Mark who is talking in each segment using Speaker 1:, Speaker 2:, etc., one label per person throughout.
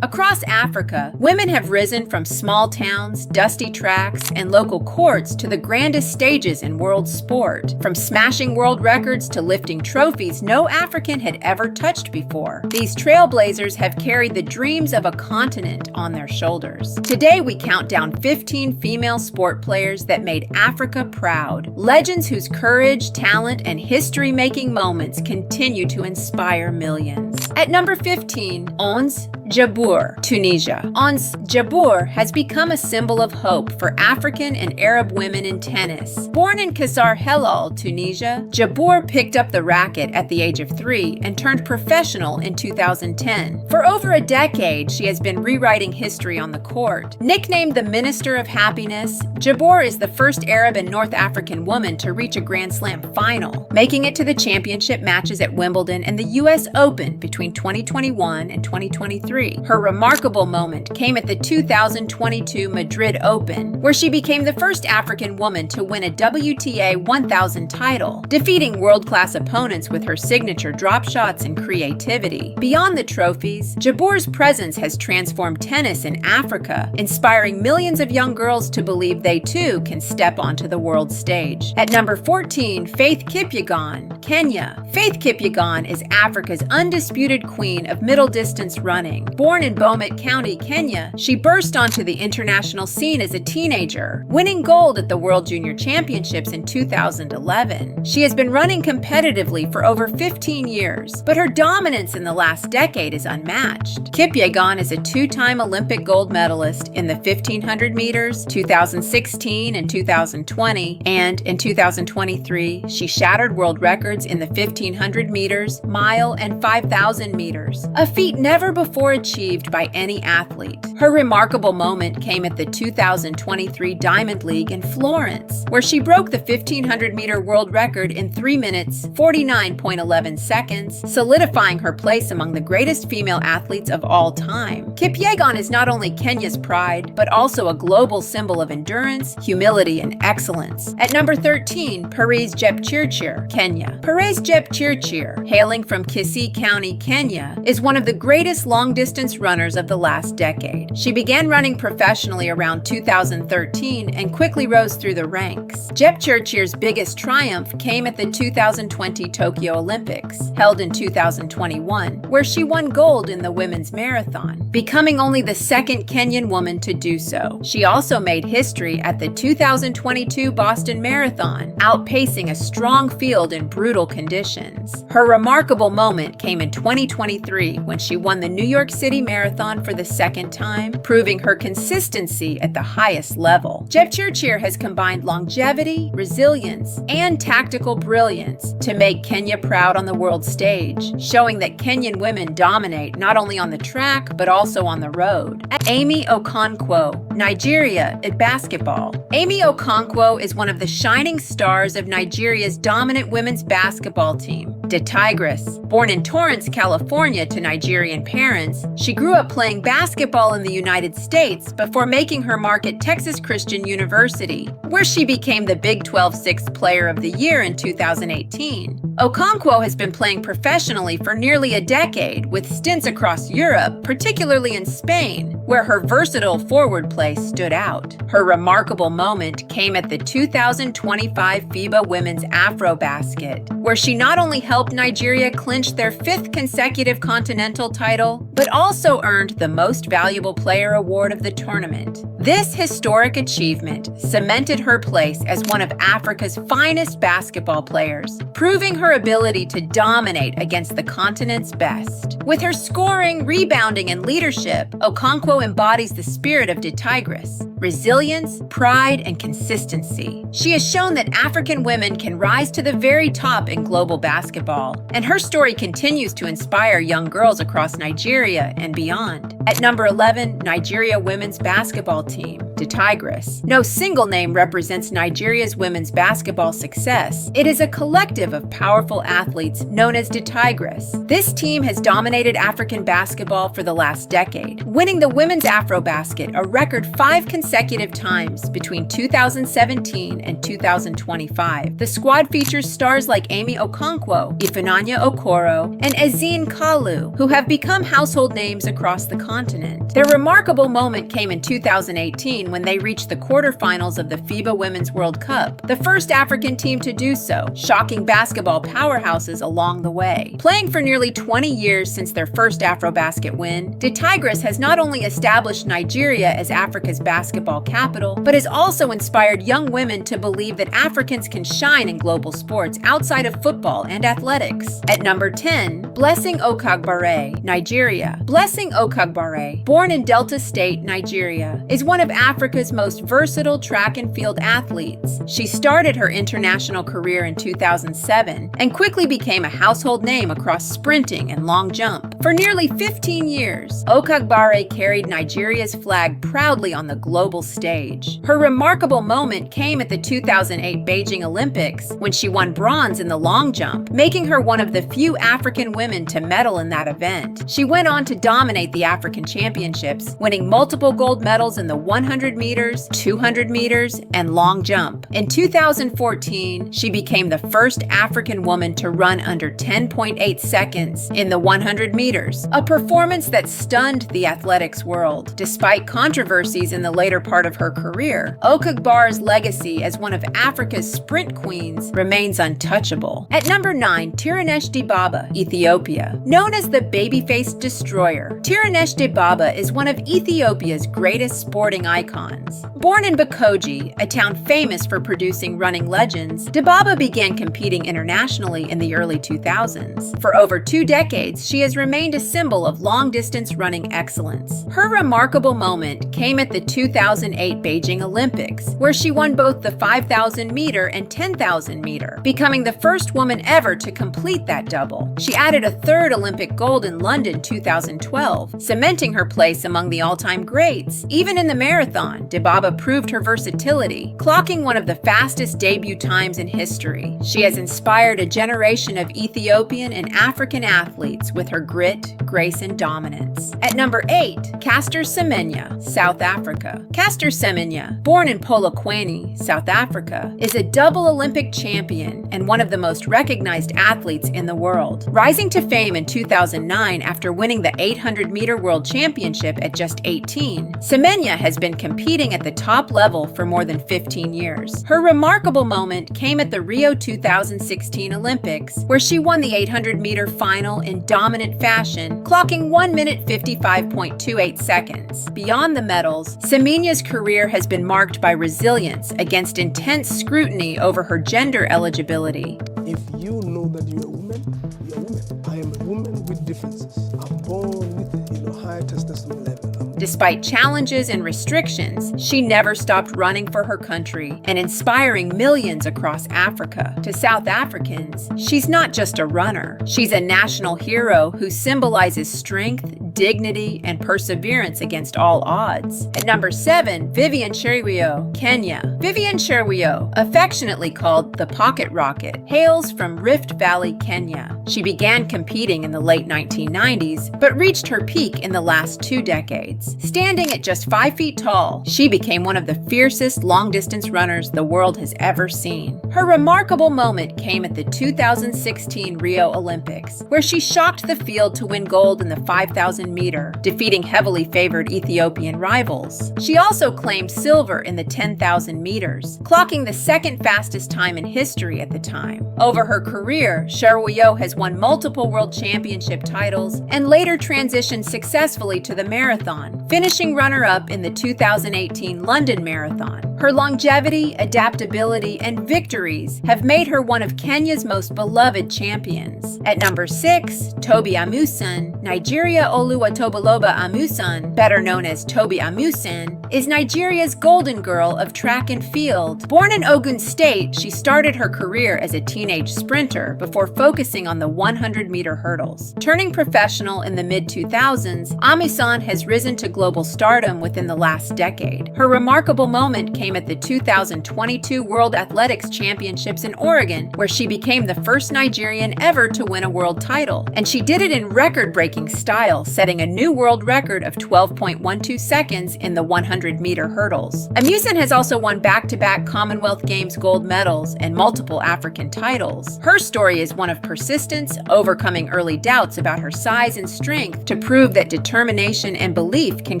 Speaker 1: Across Africa, women have risen from small towns, dusty tracks, and local courts to the grandest stages in world sport. From smashing world records to lifting trophies no African had ever touched before, these trailblazers have carried the dreams of a continent on their shoulders. Today, we count down 15 female sport players that made Africa proud. Legends whose courage, talent, and history-making moments continue to inspire millions. At number 15, Ons Jabeur, Tunisia. Ons Jabeur has become a symbol of hope for African and Arab women in tennis. Born in Qasr Helal, Tunisia, Jabeur picked up the racket at the age of 3 and turned professional in 2010. For over a decade, she has been rewriting history on the court. Nicknamed the Minister of Happiness, Jabeur is the first Arab and North African woman to reach a Grand Slam final, making it to the championship matches at Wimbledon and the US Open between 2021 and 2023. Her remarkable moment came at the 2022 Madrid Open, where she became the first African woman to win a WTA 1000 title, defeating world-class opponents with her signature drop shots and creativity. Beyond the trophies, Jabeur's presence has transformed tennis in Africa, inspiring millions of young girls to believe they too can step onto the world stage. At number 14, Faith Kipyegon, Kenya. Faith Kipyegon is Africa's undisputed queen of middle-distance running. Born in Bomet County, Kenya, she burst onto the international scene as a teenager, winning gold at the World Junior Championships in 2011. She has been running competitively for over 15 years, but her dominance in the last decade is unmatched. Kipyegon is a 2-time Olympic gold medalist in the 1500 meters, 2016 and 2020, and in 2023, she shattered world records in the 1500 meters, mile, and 5000 meters, a feat never before achieved by any athlete. Her remarkable moment came at the 2023 Diamond League in Florence, where she broke the 1500-meter world record in 3 minutes, 49.11 seconds, solidifying her place among the greatest female athletes of all time. Kipyegon is not only Kenya's pride, but also a global symbol of endurance, humility, and excellence. At number 13, Perez Jepchirchir, Kenya. Perez Jepchirchir, hailing from Kisii County, Kenya, is one of the greatest long-distance runners of the last decade. She began running professionally around 2013 and quickly rose through the ranks. Jepchirchir's biggest triumph came at the 2020 Tokyo Olympics, held in 2021, where she won gold in the women's marathon, becoming only the second Kenyan woman to do so. She also made history at the 2022 Boston Marathon, outpacing a strong field in brutal conditions. Her remarkable moment came in 2023 when she won the New York City Marathon for the second time, proving her consistency at the highest level. Jepchirchir has combined longevity, resilience, and tactical brilliance to make Kenya proud on the world stage, showing that Kenyan women dominate not only on the track, but also on the road. Amy Okonkwuo, Nigeria at basketball. Amy Okonkwuo is one of the shining stars of Nigeria's dominant women's basketball team, the Tigers. Born in Torrance, California to Nigerian parents, she grew up playing basketball in the United States before making her mark at Texas Christian University, where she became the Big 12 Sixth Player of the Year in 2018. Okonkwuo has been playing professionally for nearly a decade, with stints across Europe, particularly in Spain, where her versatile forward play stood out. Her remarkable moment came at the 2025 FIBA Women's Afrobasket, where she not only helped Nigeria clinch their 5th consecutive continental title, but also earned the Most Valuable Player award of the tournament. This historic achievement cemented her place as one of Africa's finest basketball players, proving her ability to dominate against the continent's best. With her scoring, rebounding, and leadership, Okonkwuo embodies the spirit of the Tigress: resilience, pride, and consistency. She has shown that African women can rise to the very top in global basketball, and her story continues to inspire young girls across Nigeria and beyond. At number 11, Nigeria women's basketball team. the Tigers. No single name represents Nigeria's women's basketball success. It is a collective of powerful athletes known as the Tigers. This team has dominated African basketball for the last decade, winning the women's Afrobasket a record 5 consecutive times between 2017 and 2025. The squad features stars like Amy Okonkwuo, Ifunanya Okoro, and Ezine Kalu, who have become household names across the continent. Their remarkable moment came in 2018 when they reached the quarterfinals of the FIBA Women's World Cup, the first African team to do so, shocking basketball powerhouses along the way. Playing for nearly 20 years since their first Afrobasket win, the Tigers has not only established Nigeria as Africa's basketball capital, but has also inspired young women to believe that Africans can shine in global sports outside of football and athletics. At number 10, Blessing Okagbare, Nigeria. Blessing Okagbare, born in Delta State, Nigeria, is one of Africa's most versatile track and field athletes. She started her international career in 2007 and quickly became a household name across sprinting and long jump. For nearly 15 years, Okagbare carried Nigeria's flag proudly on the global stage. Her remarkable moment came at the 2008 Beijing Olympics when she won bronze in the long jump, making her one of the few African women to medal in that event. She went on to dominate the African Championships, winning multiple gold medals in the 100 meters, 200 meters, and long jump. In 2014, she became the first African woman to run under 10.8 seconds in the 100 meters, a performance that stunned the athletics world. Despite controversies in the later part of her career, Okagbare's legacy as one of Africa's sprint queens remains untouchable. At number 9, Tirunesh Dibaba, Ethiopia. Known as the baby-faced destroyer, Tirunesh Dibaba is one of Ethiopia's greatest sporting icons. Born in Bakoji, a town famous for producing running legends, Dibaba began competing internationally in the early 2000s. For over 2 decades, she has remained a symbol of long-distance running excellence. Her remarkable moment came at the 2008 Beijing Olympics, where she won both the 5,000-meter and 10,000-meter, becoming the first woman ever to complete that double. She added a 3rd Olympic gold in London 2012, cementing her place among the all-time greats. Even in the marathon, Dibaba proved her versatility, clocking one of the fastest debut times in history. She has inspired a generation of Ethiopian and African athletes with her grit, grace, and dominance. At number 8, Caster Semenya, South Africa. Caster Semenya, born in Polokwane, South Africa, is a double Olympic champion and one of the most recognized athletes in the world. Rising to fame in 2009 after winning the 800-meter World Championship at just 18, Semenya has been competing at the top level for more than 15 years. Her remarkable moment came at the Rio 2016 Olympics, where she won the 800-meter final in dominant fashion, clocking 1 minute 55.28 seconds. Beyond the medals, Semenya's career has been marked by resilience against intense scrutiny over her gender eligibility.
Speaker 2: If you know that you're a woman, you're a woman. I am a woman with differences. I'm born with high testosterone level.
Speaker 1: Despite challenges and restrictions, she never stopped running for her country and inspiring millions across Africa. To South Africans, she's not just a runner. She's a national hero who symbolizes strength, dignity, and perseverance against all odds. At number 7, Vivian Cheruiyot, Kenya. Vivian Cheruiyot, affectionately called the Pocket Rocket, hails from Rift Valley, Kenya. She began competing in the late 1990s, but reached her peak in the last 2 decades. Standing at just 5 feet tall, she became one of the fiercest long-distance runners the world has ever seen. Her remarkable moment came at the 2016 Rio Olympics, where she shocked the field to win gold in the 5,000-meter, defeating heavily favored Ethiopian rivals. She also claimed silver in the 10,000 meters, clocking the 2nd fastest time in history at the time. Over her career, Cheruiyot has won multiple world championship titles and later transitioned successfully to the marathon, finishing runner-up in the 2018 London Marathon. Her longevity, adaptability, and victories have made her one of Kenya's most beloved champions. At number 6, Tobi Amusan, Nigeria Oluwatoboloba Amusan, better known as Tobi Amusan, is Nigeria's golden girl of track and field. Born in Ogun State, she started her career as a teenage sprinter before focusing on the 100-meter hurdles. Turning professional in the mid-2000s, Amusan has risen to global stardom within the last decade. Her remarkable moment came at the 2022 World Athletics Championships in Oregon, where she became the first Nigerian ever to win a world title. And she did it in record-breaking style, setting a new world record of 12.12 seconds in the 100-meter hurdles. Amusan has also won back-to-back Commonwealth Games gold medals and multiple African titles. Her story is one of persistence, overcoming early doubts about her size and strength to prove that determination and belief can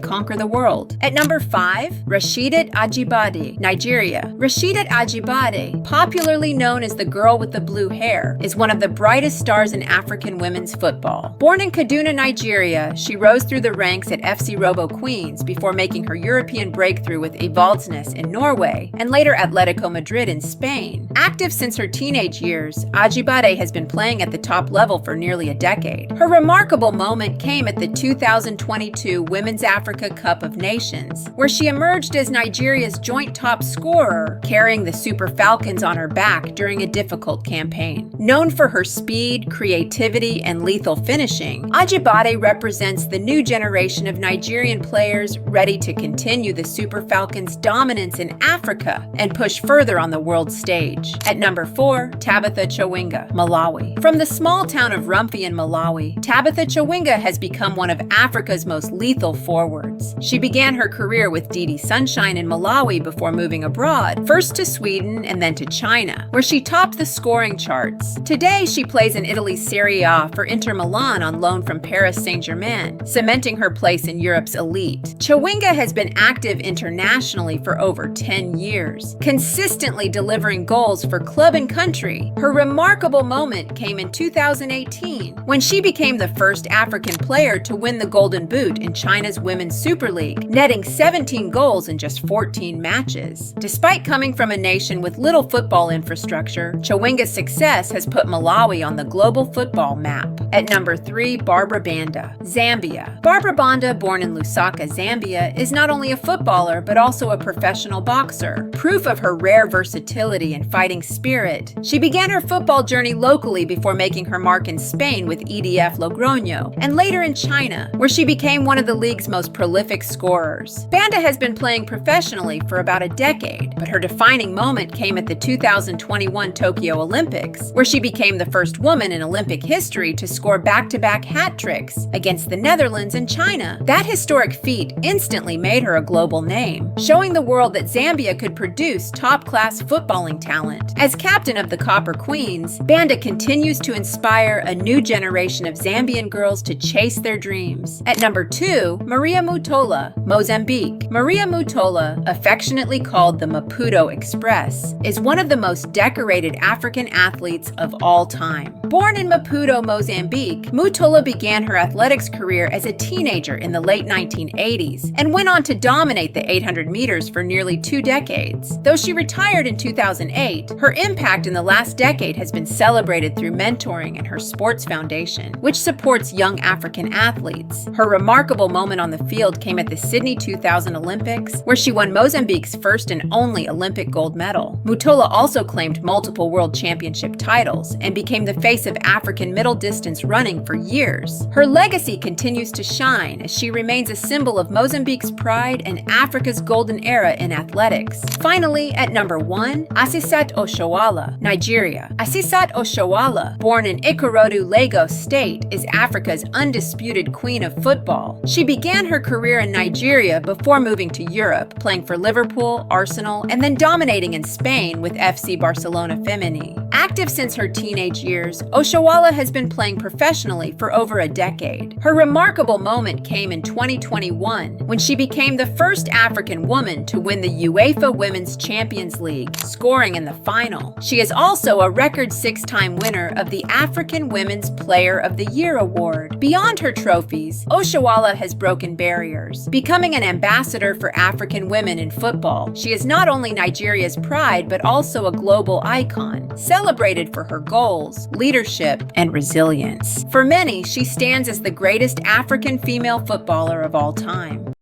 Speaker 1: conquer the world. At number 5, Rasheedat Ajibade, Nigeria. Rasheedat Ajibade, popularly known as the girl with the blue hair, is one of the brightest stars in African women's football. Born in Kaduna, Nigeria, she rose through the ranks at FC Robo Queens before making her European breakthrough with Evaldsnes in Norway and later Atletico Madrid in Spain. Active since her teenage years, Ajibade has been playing at the top level for nearly a decade. Her remarkable moment came at the 2022 Women's Africa Cup of Nations, where she emerged as Nigeria's joint top scorer, carrying the Super Falcons on her back during a difficult campaign. Known for her speed, creativity, and lethal finishing, Ajibade represents the new generation of Nigerian players ready to continue the Super Falcons' dominance in Africa and push further on the world stage. At number 4, Tabitha Chawinga, Malawi. From the small town of Rumfi in Malawi, Tabitha Chawinga has become one of Africa's most lethal forwards. She began her career with DD Sunshine in Malawi before moving abroad, first to Sweden and then to China, where she topped the scoring charts. Today, she plays in Italy's Serie A for Inter Milan on loan from Paris Saint-Germain, cementing her place in Europe's elite. Chawinga has been active internationally for over 10 years, consistently delivering goals for club and country. Her remarkable moment came in 2018, when she became the first African player to win the Golden Boot in China's Women's Super League, netting 17 goals in just 14 matches. Despite coming from a nation with little football infrastructure, Chawinga's success has put Malawi on the global football map. At number 3, Barbara Banda, Zambia. Barbara Banda, born in Lusaka, Zambia, is not only a footballer but also a professional boxer, proof of her rare versatility and fighting spirit. She began her football journey locally before making her mark in Spain with EDF Logroño, and later in China, where she became one of the league's most prolific scorers. Banda has been playing professionally for about a decade, but her defining moment came at the 2021 Tokyo Olympics, where she became the first woman in Olympic history to score back-to-back hat tricks against the Netherlands and China. That historic feat instantly made her a global name, showing the world that Zambia could produce top-class footballing talent. As captain of the Copper Queens, Banda continues to inspire a new generation of Zambian girls to chase their dreams. At number 2, Maria Mutola, Mozambique. Maria Mutola, affectionately called the Maputo Express, is one of the most decorated African athletes of all time. Born in Maputo, Mozambique, Mutola began her athletics career as a teenager in the late 1980s and went on to dominate the 800 meters for nearly 2 decades. Though she retired in 2008, her impact in the last decade has been celebrated through mentoring and her sports foundation, which supports young African athletes. Her remarkable moment on the field came at the Sydney 2000 Olympics, where she won Mozambique's first and only Olympic gold medal. Mutola also claimed multiple world championship titles and became the face of African middle distance running for years. Her legacy continues to shine as she remains a symbol of Mozambique's pride and Africa's golden era in athletics. Finally, at number 1, Asisat Oshoala, Nigeria. Asisat Oshoala, born in Ikorodu, Lagos State, is Africa's undisputed queen of football. She began her career in Nigeria before moving to Europe, playing for Liverpool, Arsenal, and then dominating in Spain with FC Barcelona Femení. Active since her teenage years, Oshoala has been playing professionally for over a decade. Her remarkable moment came in 2021 when she became the first African woman to win the UEFA Women's Champions League, scoring in the final. She is also a record 6-time winner of the African Women's Player of the Year award. Beyond her trophies, Oshoala has broken barriers, becoming an ambassador for African women in football. She is not only Nigeria's pride, but also a global icon, celebrated for her goals, leadership, and resilience. For many, she stands as the greatest African female footballer of all time.